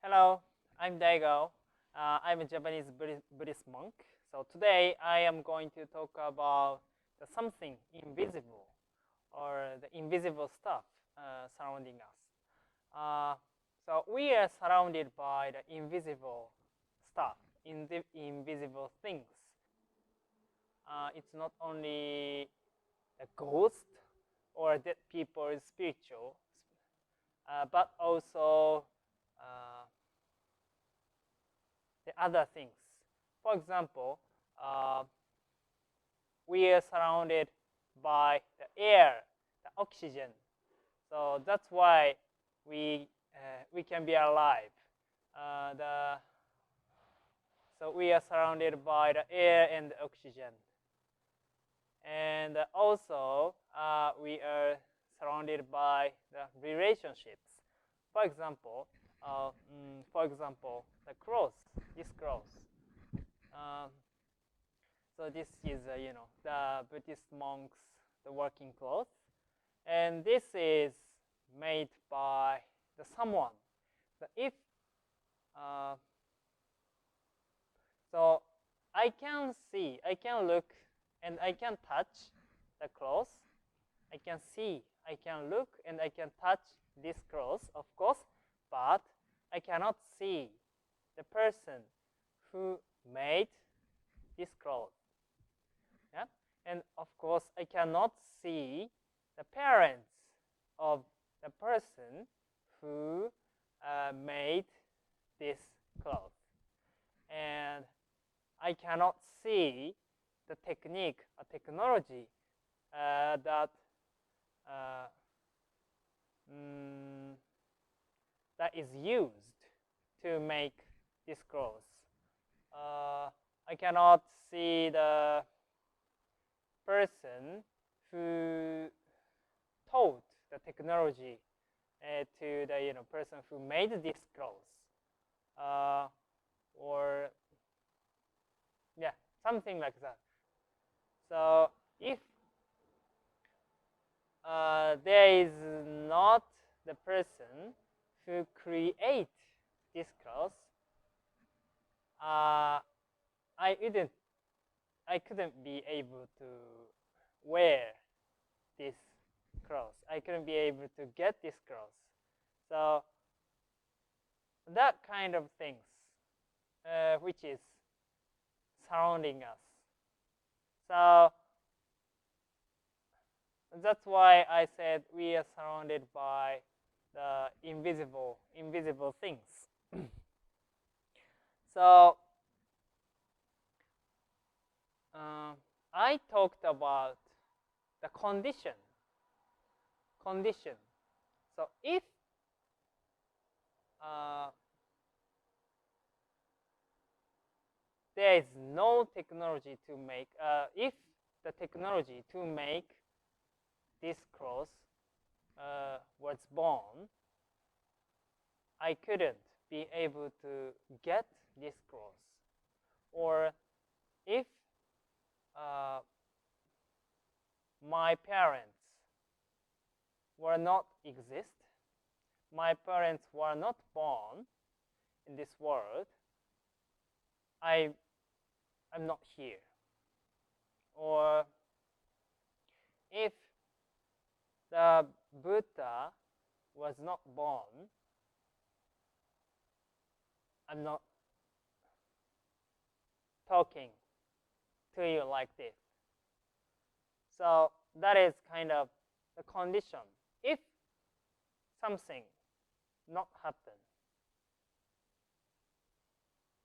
Hello, I'm Daigo. I'm a Japanese Buddhist monk. So today I am going to talk about the something invisible or the invisible stuff surrounding us. So we are surrounded by the invisible stuff, invisible things. It's not only a ghost or dead people is spiritual, but also the other things. For example, we are surrounded by the air, the oxygen. So that's why we can be alive. So we are surrounded by the air and the oxygen, and also we are surrounded by the relationships. For example, the cross. This cross. Um, so this is the Buddhist monks the working cloth, and this is made by the someone. So if so, I can see, I can look, and I can touch the cloth. I can see, I can look, and I can touch this cloth, of course, but I cannot see the person who made this cloth. Yeah? And of course, I cannot see the parents of the person who made this cloth. And I cannot see the technique or technology that that is used to make this cloth. I cannot see the person who taught the technology to the person who made this cloth, or yeah, something like that. So if there is not the person who create this cloth, I couldn't be able to wear this cloth. I couldn't be able to get this cloth. So that kind of things, which is surrounding us. So that's why I said we are surrounded by the invisible things. So I talked about the condition. So if there is no technology to make, if the technology to make this cloth was born, I couldn't be able to get this cloth. Or if my parents were not exist, my parents were not born in this world, I'm not here. Or if the Buddha was not born, I'm not talking to you like this. So that is kind of the condition. If something not happen,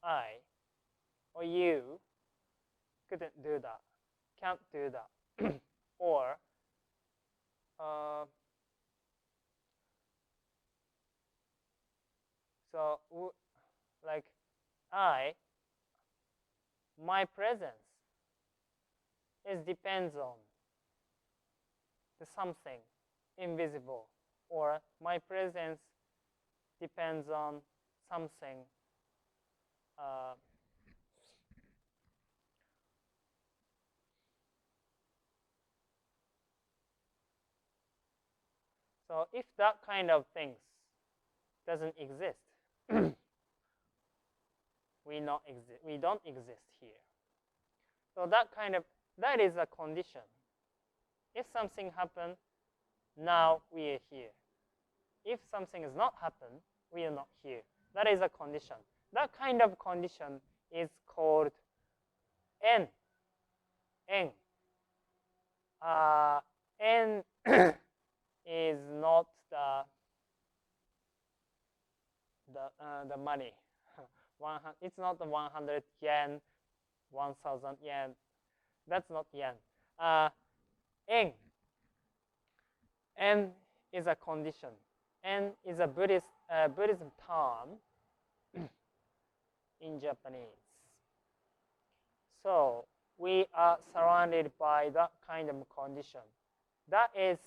I or you couldn't do that, can't do that. Or so like my presence is depends on the something invisible, or my presence depends on something so if that kind of things doesn't exist, we don't exist here. So that is a condition. If something happened, now we are here. If something is not happened, we are not here. That is a condition. That kind of condition is called N. N. N is not the money. It's not the 100 yen, 1,000 yen. That's not yen. N. N is a condition. N is a Buddhism term in Japanese. So we are surrounded by that kind of condition. That is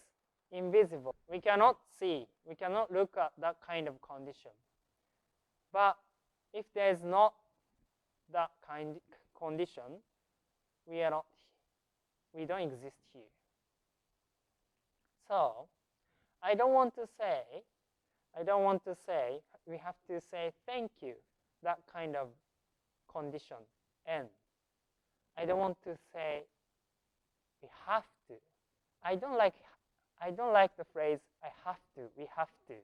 invisible. We cannot see. We cannot look at that kind of condition. But if there is not that kind of condition, we don't exist here. So I don't want to say, we have to say thank you, that kind of condition, and I don't want to say we have to. I don't like the phrase I have to, we have to.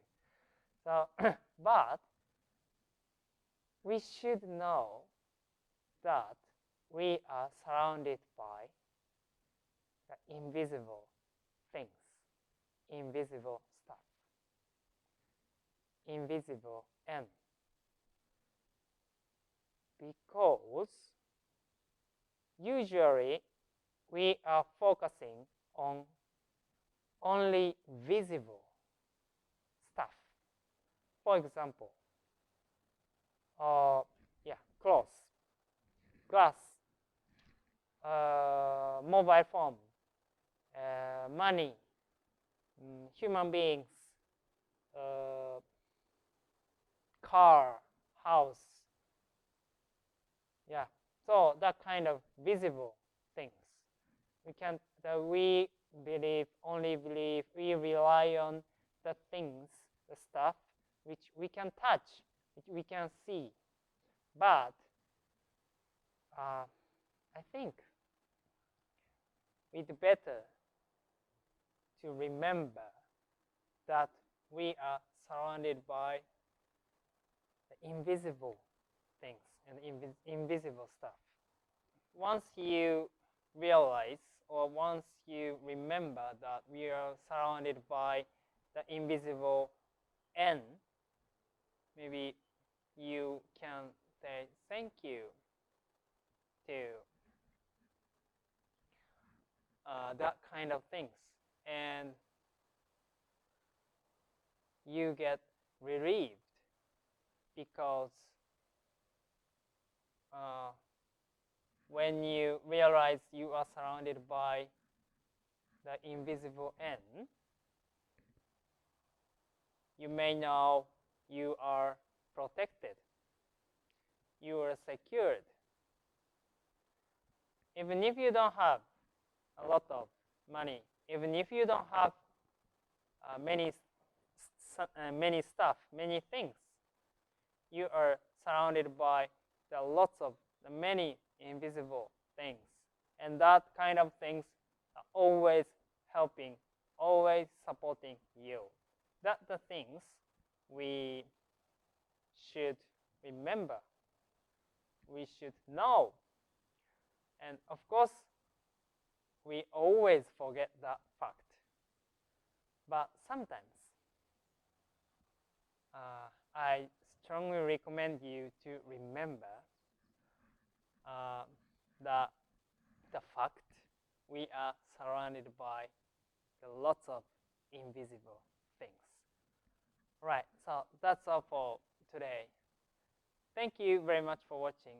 So, but we should know that we are surrounded by the invisible things, invisible stuff, invisible N. Because usually we are focusing on only visible stuff. For example, clothes, glass, mobile phone, money, human beings, car, house. Yeah, so that kind of visible things. We rely on the things, the stuff which we can touch, which we can see. But I think it's better to remember that we are surrounded by the invisible things and invisible stuff. Once you realize, or once you remember that we are surrounded by the invisible N, maybe you can say thank you to that kind of things, and you get relieved because when you realize you are surrounded by the invisible N, you may know you are protected, you are secured. Even if you don't have a lot of money, even if you don't have many stuff, many things, you are surrounded by the lots of the many invisible things, and that kind of things are always helping, always supporting you. That's the things we should remember, we should know. And of course, we always forget that fact. But sometimes, I strongly recommend you to remember the fact we are surrounded by lots of invisible things. Right, so that's all for today. Thank you very much for watching.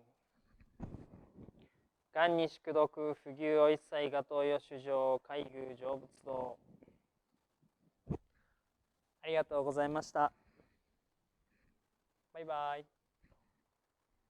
願に宿読不牛を一切画頭よ主上海宮成仏道。ありがとうございました。バイバイ。